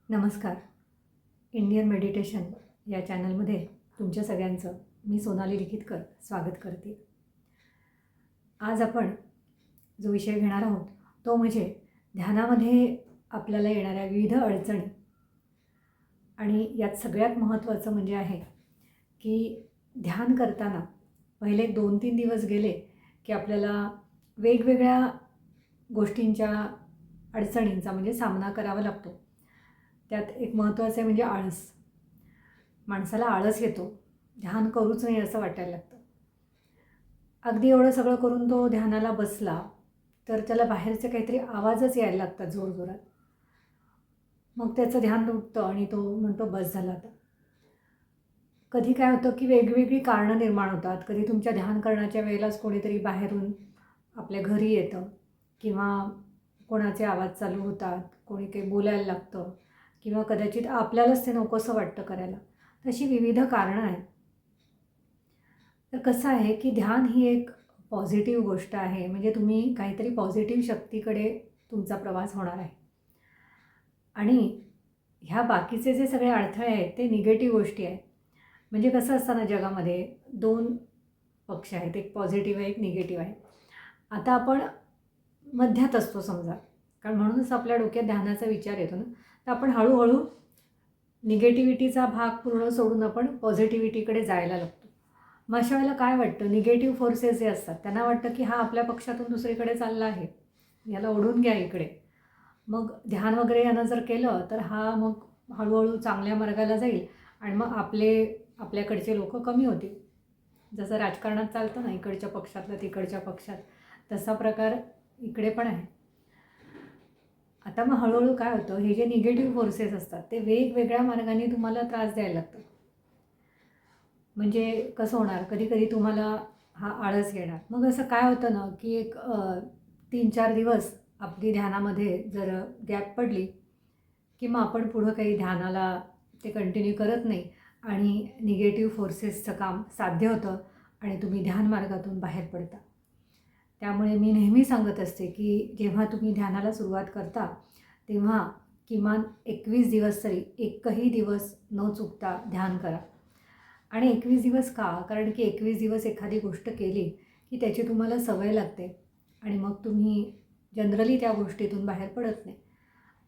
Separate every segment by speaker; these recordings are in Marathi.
Speaker 1: नमस्कार. इंडियन मेडिटेशन या चॅनलमध्ये तुमच्या सगळ्यांचं मी सोनाली लिखितकर स्वागत करते. आज आपण जो विषय घेणार आहोत तो म्हणजे ध्यानामध्ये आपल्याला येणाऱ्या विविध अडचणी. आणि यात सगळ्यात महत्त्वाचं म्हणजे आहे की ध्यान करताना पहिले 2-3 दिवस गेले की आपल्याला वेगवेगळ्या गोष्टींच्या अडचणींचा म्हणजे सामना करावा लागतो. त्यात एक महत्त्वाचं आहे म्हणजे आळस. माणसाला आळस येतो, ध्यान करूच नाही असं वाटायला लागतं. अगदी एवढं सगळं करून तो ध्यानाला बसला तर त्याला बाहेरचे काहीतरी आवाजच यायला लागतात जोरजोरात. मग त्याचं ध्यान तुटतं आणि तो म्हणतो बस झालं आता. कधी काय होतं की वेगवेगळी कारणं निर्माण होतात. कधी तुमच्या ध्यान करण्याच्या वेळेलाच कोणीतरी बाहेरून आपल्या घरी येतं किंवा कोणाचे आवाज चालू होतात, कोणी काही बोलायला लागतं किंवा कदाचित आपल्यालाच ते नकोसं वाटतं करायला. तशी विविध कारणं आहेत. तर कसं आहे की ध्यान ही एक पॉझिटिव्ह गोष्ट आहे. म्हणजे तुम्ही काहीतरी पॉझिटिव्ह शक्तीकडे तुमचा प्रवास होणार आहे. आणि ह्या बाकीचे जे सगळे अडथळे आहेत ते निगेटिव्ह गोष्टी आहेत. म्हणजे कसं असतं ना, जगामध्ये 2 पक्ष आहेत, एक पॉझिटिव्ह आहे, एक निगेटिव्ह आहे. आता आपण मध्यात असतो समजा, कारण म्हणूनच आपल्या डोक्यात ध्यानाचा विचार येतो ना. तर आपण हळूहळू निगेटिव्हिटीचा भाग पूर्ण सोडून आपण पॉझिटिव्हिटीकडे जायला लागतो. मग अशा वेळेला काय वाटतं, निगेटिव्ह फोर्सेस जे असतात त्यांना वाटतं की हा आपल्या पक्षातून दुसरीकडे चालला आहे, याला ओढून घ्या इकडे. मग ध्यान वगैरे यानं जर केलं तर हा मग हळूहळू चांगल्या मार्गाला जाईल आणि मग आपल्याकडचे लोक कमी होतील. जसं राजकारणात चालतं ना, इकडच्या पक्षातलं तिकडच्या पक्षात, तसा प्रकार इकडे पण आहे. आता मग हळूहळू काय होतं, हे जे निगेटिव्ह फोर्सेस असतात ते वेगवेगळ्या मार्गाने तुम्हाला त्रास द्यायला लागतात. म्हणजे कसं होणार, कधी तुम्हाला हा आळस येणार. मग असं काय होतं ना की एक 3-4 दिवस आपली ध्यानामध्ये जर गॅप पडली की मग आपण पुढं काही ध्यानाला ते कंटिन्यू करत नाही आणि निगेटिव्ह फोर्सेसचं काम साध्य होतं आणि तुम्ही ध्यान मार्गातून बाहेर पडता. त्यामुळे मी नेहमी सांगत असते की जेव्हा तुम्ही ध्यानाला सुरुवात करता तेव्हा किमान 21 दिवस तरी एकही दिवस न चुकता ध्यान करा. आणि 21 दिवस का? कारण की 21 दिवस एखादी गोष्ट केली की त्याची तुम्हाला सवय लागते आणि मग तुम्ही जनरली त्या गोष्टीतून बाहेर पडत नाही.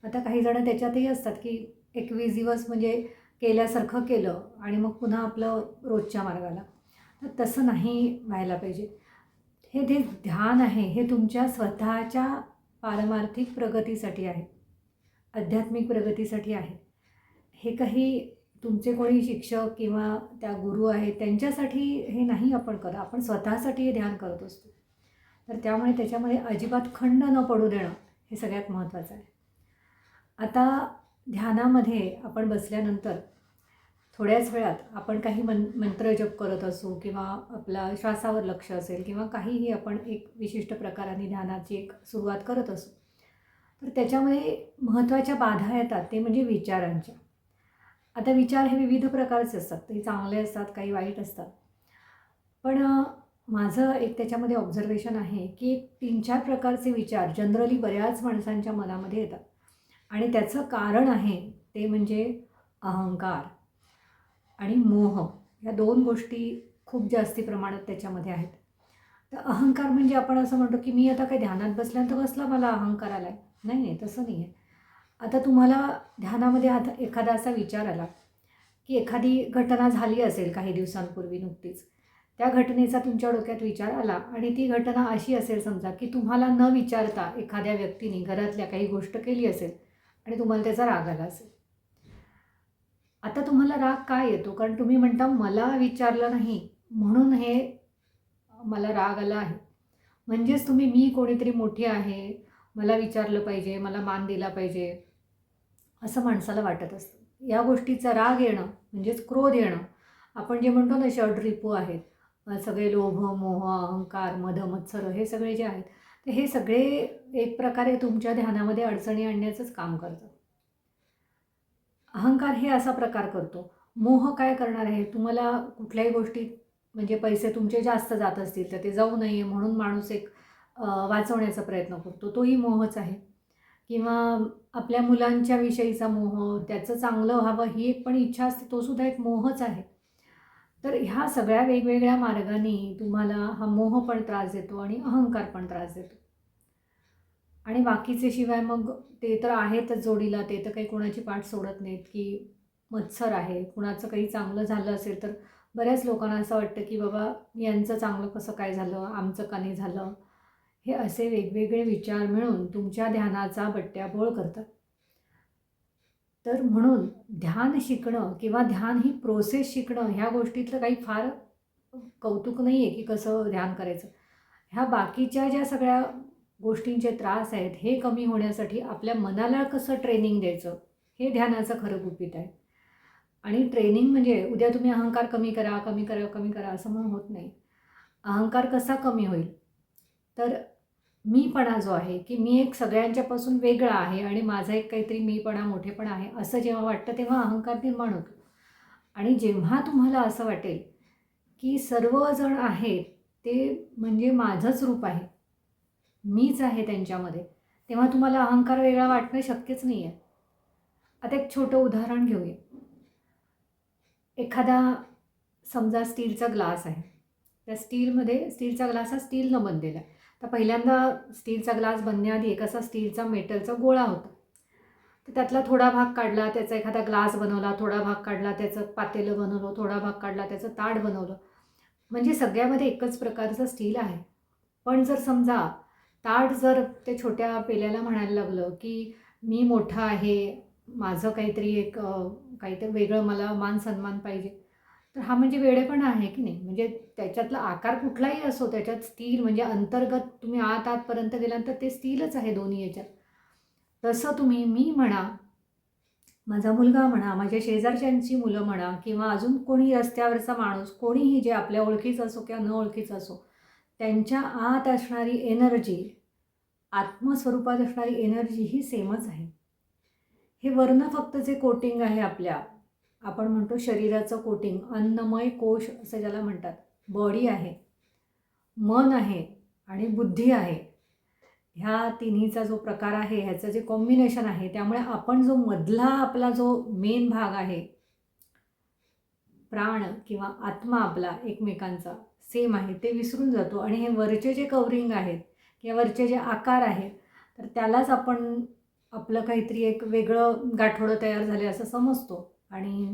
Speaker 1: आता काही जण त्याच्यातही असतात की 21 दिवस म्हणजे केल्यासारखं केलं आणि मग पुन्हा आपलं रोजच्या मार्गाला. तर तसं नाही व्हायला पाहिजे. हे जे ध्यान आहे हे तुमच्या स्वतःच्या पारमार्थिक प्रगतीसाठी आहे, आध्यात्मिक प्रगतीसाठी आहे. हे काही तुमचे कोणी शिक्षक किंवा त्या गुरु आहेत त्यांच्यासाठी हे नाही आपण करत, आपण स्वतःसाठी हे ध्यान करत असतो. तर त्यामुळे त्याच्यामध्ये अजिबात खंड न पडू देणं हे सगळ्यात महत्त्वाचं आहे. आता ध्यानामध्ये आपण बसल्यानंतर थोड्याच वेळात आपण काही मंत्र जप करत असू किंवा आपला श्वासावर लक्ष असेल किंवा काहीही आपण एक विशिष्ट प्रकाराने ध्यानाची एक सुरुवात करत असू, तर त्याच्यामध्ये महत्त्वाच्या बाधा येतात ते म्हणजे विचारांच्या. आता विचार हे विविध प्रकारचे असतात, काही चांगले असतात, काही वाईट असतात. पण माझं एक त्याच्यामध्ये ऑब्झर्वेशन आहे की 3-4 प्रकारचे विचार जनरली बऱ्याच माणसांच्या मनामध्ये येतात आणि त्याचं कारण आहे ते म्हणजे अहंकार आणि मोह. या 2 गोष्टी खूप जास्ती प्रमाणात त्याच्यामध्ये आहेत. तर अहंकार म्हणजे आपण असं म्हणतो की मी आता काही ध्यानात बसल्यानंतर बसला, मला अहंकार आला आहे. नाही, तसं नाही आहे. आता तुम्हाला ध्यानामध्ये आता एखादा असा विचार आला की एखादी घटना झाली असेल काही दिवसांपूर्वी नुकतीच. त्या घटनेचा तुमच्या डोक्यात विचार आला आणि ती घटना अशी असेल समजा की तुम्हाला न विचारता एखाद्या व्यक्तीने घरातल्या काही गोष्ट केली असेल आणि तुम्हाला त्याचा राग आला असेल. आता तुम्हाला राग काय येतो? कारण तुम्ही म्हणता मला विचारलं नाही म्हणून हे मला राग आला आहे. म्हणजेच तुम्ही मी कोणीतरी मोठी आहे, मला विचारलं पाहिजे, मला मान दिला पाहिजे, असं माणसाला वाटत असतं. या गोष्टीचा राग येणं म्हणजेच क्रोध येणं, आपण जे म्हणतो ना षड्रिपू आहेत, सगळे लोभ, मोह, अहंकार, मद, मत्सर हे सगळे जे आहेत, तर हे सगळे एक प्रकारे तुमच्या ध्यानामध्ये अडचणी आणण्याचंच काम करतं. अहंकार हे असा प्रकार करतो. मोह काय करणार आहे, तुम्हाला कुठल्याही गोष्टीत म्हणजे पैसे तुमचे जास्त जात असतील तर ते जाऊ नये म्हणून माणूस एक वाचवण्याचा प्रयत्न करतो, तोही मोहच आहे. किंवा आपल्या मुलांच्या विषयीचा मोह, त्याचं चांगलं व्हावं ही एक पण इच्छा असते, तो सुद्धा एक मोहच आहे. तर ह्या सगळ्या वेगवेगळ्या मार्गांनी तुम्हाला हा मोह पण त्रास देतो आणि अहंकार पण त्रास देतो. आणि बाकीचे शिवाय मग ते तर आहेतच जोडीला, ते तर काही कोणाची पाठ सोडत नाहीत, की मत्सर आहे. कुणाचं काही चांगलं झालं असेल तर बऱ्याच लोकांना असं वाटतं, की बाबा यांचं चांगलं कसं काय झालं, आमचं का नाही झालं. हे असे वेगवेगळे विचार मिळून तुमच्या ध्यानाचा बट्ट्याबोळ करतात. तर म्हणून ध्यान शिकणं किंवा ध्यान ही प्रोसेस शिकणं ह्या गोष्टीतलं काही फार कौतुक नाही आहे, की कसं ध्यान करायचं. ह्या बाकीच्या ज्या सगळ्या गोष्टींचे त्रास आहेत, हे कमी होण्यासाठी आपल्या मनाला कसं ट्रेनिंग द्यायचं, हे ध्यानाचं खरं गुपित आहे. आणि ट्रेनिंग म्हणजे उद्या तुम्ही अहंकार कमी करा, कमी करा, कमी करा असं म्हणून होत नाही. अहंकार कसा कमी होईल? तर मीपणा जो आहे, की मी एक सगळ्यांच्यापासून वेगळा आहे आणि माझा एक काहीतरी मीपणा, मोठेपणा आहे, असं जेव्हा वाटतं तेव्हा अहंकार निर्माण होतो. आणि जेव्हा तुम्हाला असं वाटेल, की सर्वजण आहेत, ते म्हणजे माझंच रूप आहे, मीच आहे त्यांच्यामध्ये, तेव्हा तुम्हाला अहंकार वेगळा वाटणं शक्यच नाही आहे. आता एक छोटं उदाहरण घेऊया. एखादा समजा स्टीलचा ग्लास आहे. त्या स्टीलचा ग्लास हा स्टीलनं बनलेला आहे. तर पहिल्यांदा स्टीलचा ग्लास बनण्याआधी एक असा स्टीलचा मेटलचा गोळा होता. तर त्यातला थोडा भाग काढला, त्याचा एखादा ग्लास बनवला, थोडा भाग काढला, त्याचं पातेलं बनवलं, थोडा भाग काढला, त्याचं ताट बनवलं. म्हणजे सगळ्यामध्ये एकच प्रकारचं स्टील आहे. पण जर समजा ताट जर ते छोट्या पेल्याला म्हणायला लागलं, की मी मोठा आहे, माझं काहीतरी एक काहीतरी वेगळं मला मान-सन्मान पाहिजे. तर हा म्हणजे वेडेपणा आहे की नाही? म्हणजे त्याच्यातला आकार कुठलाही असो, त्याच्यात स्टील म्हणजे अंतर्गत तुम्ही आतपर्यंत गेल्यानंतर ते स्टीलच आहे दोन्ही याच्यात. तसं तुम्ही मी म्हणा, माझा मुलगा म्हणा, माझ्या शेजारच्यांची मुलं म्हणा किंवा अजून कोणी रस्त्यावरचा माणूस, कोणीही जे आपल्या ओळखीचं असो किंवा न ओळखीचं असो, त्यांच्या आत असणारी एनर्जी, आत्मस्वरूपात असणारी एनर्जी ही सेमच आहे. हे वरनं फक्त जे कोटिंग आहे आपल्या, आपण म्हणतो शरीराचं कोटिंग, अन्नमय कोश असं ज्याला म्हणतात, बॉडी आहे, मन आहे आणि बुद्धी आहे. ह्या तिन्हीचा जो प्रकार आहे, ह्याचं जे कॉम्बिनेशन आहे, त्यामुळे आपण जो मधला आपला जो मेन भाग आहे, प्राण किंवा आत्मा आपला एकमेकांचा सेम आहे, ते विसरून जातो आणि हे वरचे जे कवरिंग आहेत किंवा वरचे जे आकार आहेत, तर त्यालाच आपण आपलं काहीतरी एक वेगळं गाठोडं तयार झाले असं समजतो आणि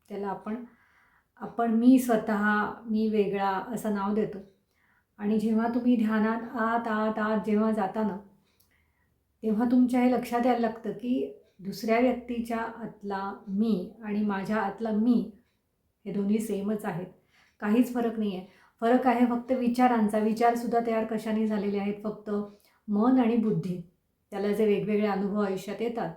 Speaker 1: त्याला आपण आपण मी स्वतः, मी वेगळा असं नाव देतो. आणि जेव्हा तुम्ही ध्यानात आत, आत, आत जेव्हा जाता ना, तेव्हा तुमच्या हे लक्षात यायला लागतं, की दुसऱ्या व्यक्तीच्या आतला मी आणि माझ्या आतला मी हे दोन्ही सेमच आहेत. काहीच फरक नाही आहे. फरक आहे फक्त विचारांचा. विचारसुद्धा तयार कशाने झालेले आहेत? फक्त मन आणि बुद्धी. त्याला जे वेगवेगळे अनुभव आयुष्यात येतात,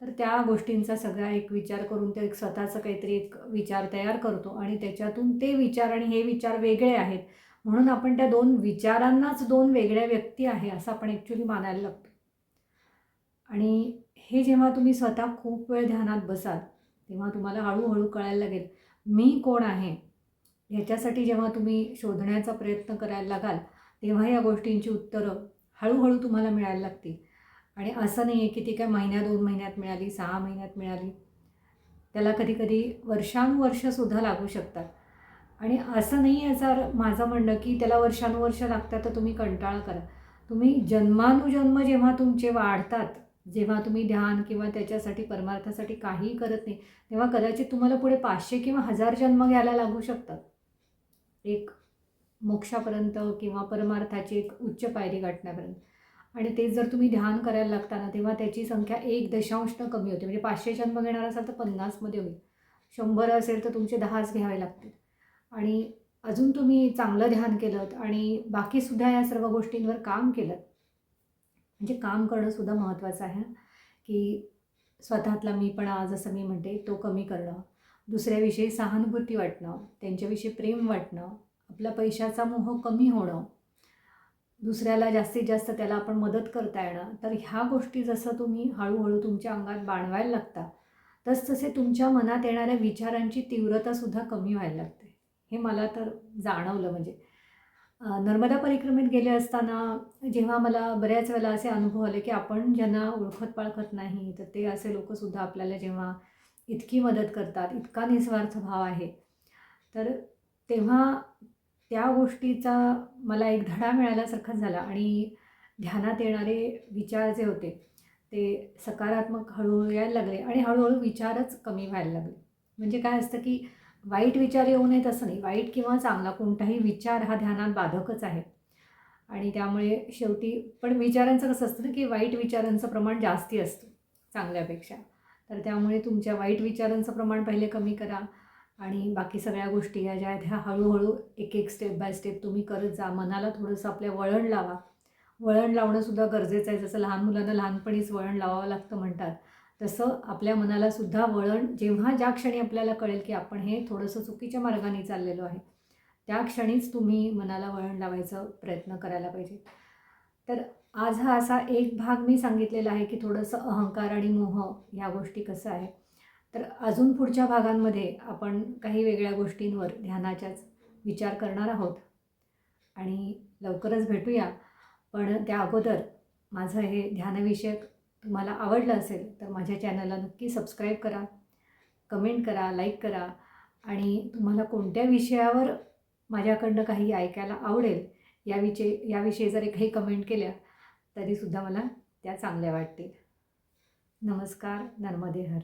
Speaker 1: तर त्या गोष्टींचा सगळा एक विचार करून ते एक स्वतःचं काहीतरी एक विचार तयार करतो आणि त्याच्यातून ते विचार आणि हे विचार वेगळे आहेत. म्हणून आपण त्या 2 विचारांनाच 2 वेगळ्या व्यक्ती आहे असं आपण ॲक्चुअली मानायला लागतो. आणि हे जेव्हा तुम्ही स्वतः खूप वेळ ध्यानात बसाल, तेव्हा तुम्हाला हळू कळायला लागेल, मी कोण आहे? ह्याच्यासाठी जेव्हा तुम्ही शोधण्याचा प्रयत्न करायला लागाल, तेव्हा या गोष्टींची उत्तरं हळू तुम्हाला मिळायला लागतील. आणि असं नाही आहे की ती काय महिन्या 2 महिन्यात मिळाली, 6 महिन्यात मिळाली. त्याला कधी-कधी वर्षानुवर्षसुद्धा लागू शकतात. आणि असं नाही याचा माझं म्हणणं की त्याला वर्षानुवर्ष लागतात तर तुम्ही कंटाळा करा. तुम्ही जन्मानुजन्म जेव्हा तुमचे वाढतात, जेव्हा तुम्ही ध्यान किंवा त्याच्यासाठी परमार्थासाठी काहीही करत नाही, तेव्हा कदाचित तुम्हाला पुढे 500 किंवा 1000 जन्म घ्यायला लागू शकतात. एक मोक्षापर्यंत किंवा परमार्थाची एक उच्च पायरी गाठण्यापर्यंत. आणि तेच जर तुम्ही ध्यान करायला लागता ना, तेव्हा त्याची संख्या 1.0 कमी होते. म्हणजे 500 जन्म घेणार असाल तर 50 मध्ये होईल. 100 असेल तर तुमचे 10च घ्यावे लागतील. आणि अजून तुम्ही चांगलं ध्यान केलंत आणि बाकीसुद्धा या सर्व गोष्टींवर काम केलंत, म्हणजे काम करणंसुद्धा महत्त्वाचं आहे, की स्वतःतला मीपणा जसं मी म्हणते तो कमी करणं, दुसऱ्याविषयी सहानुभूती वाटणं, त्यांच्याविषयी प्रेम वाटणं, आपला पैशाचा मोह कमी होणं, दुसऱ्याला जास्तीत जास्त त्याला आपण मदत करता येणं. तर ह्या गोष्टी जसं तुम्ही हळूहळू तुमच्या अंगात बाणवायला लागता, तसतसे तुमच्या मनात येणाऱ्या विचारांची तीव्रतासुद्धा कमी व्हायला लागते. हे मला तर जाणवलं म्हणजे. नर्मदा परिक्रमेत गेले असताना जेव्हा मला बऱ्याच वेळेला असे अनुभव आले, की आपण ज्यांना ओळखत-पाळखत नाही, तर ते असे लोकंसुद्धा आपल्याला जेव्हा इतकी मदत करतात, इतका निस्वार्थ भाव आहे, तर तेव्हा त्या गोष्टीचा मला एक धडा मिळाल्यासारखाच झाला आणि ध्यानात येणारे विचार जे होते, ते सकारात्मक हळू-हळू यायला लागले आणि हळू विचारच कमी व्हायला लागले. म्हणजे काय असतं, की वाईट विचार येऊ नयेत असं नाही. वाईट किंवा चांगला कोणताही विचार हा ध्यानात बाधकच आहे आणि त्यामुळे शेवटी पण विचारांचं कसं असतं ना, की वाईट विचारांचं प्रमाण जास्ती असतं चांगल्यापेक्षा. तर त्यामुळे तुमच्या वाईट विचारांचं प्रमाण पहिले कमी करा आणि बाकी सगळ्या गोष्टी या ज्या आहेत ह्या हळू एक स्टेप बाय स्टेप तुम्ही करत जा. मनाला थोडंसं आपल्या वळण लावा. वळण लावणंसुद्धा गरजेचं आहे. जसं लहान मुलांना लहानपणीच वळण लावावं लागतं म्हणतात. तसं आपल्या मनालासुद्धा वळण जेव्हा ज्या क्षणी आपल्याला कळेल, की आपण हे थोडंसं चुकीच्या मार्गाने चाललेलो आहे, त्या क्षणीच तुम्ही मनाला वळण लावायचा प्रयत्न करायला पाहिजे. तर आज हा असा एक भाग मी सांगितलेला आहे, की थोडंसं अहंकार आणि मोह ह्या गोष्टी कसं आहे. तर अजून पुढच्या भागांमध्ये आपण काही वेगळ्या गोष्टींवर ध्यानाच्याच विचार करणार आहोत आणि लवकरच भेटूया. पण त्या अगोदर माझं हे ध्यानविषयक तुम्हाला आवडलं असेल, तर माझ्या चॅनलला नक्की सबस्क्राईब करा, कमेंट करा, लाईक करा आणि तुम्हाला कोणत्या विषयावर माझ्याकडनं काही ऐकायला आवडेल याविषयी जरी काही कमेंट केल्या, तरीसुद्धा मला त्या चांगल्या वाटतील. नमस्कार. नर्मदे हर.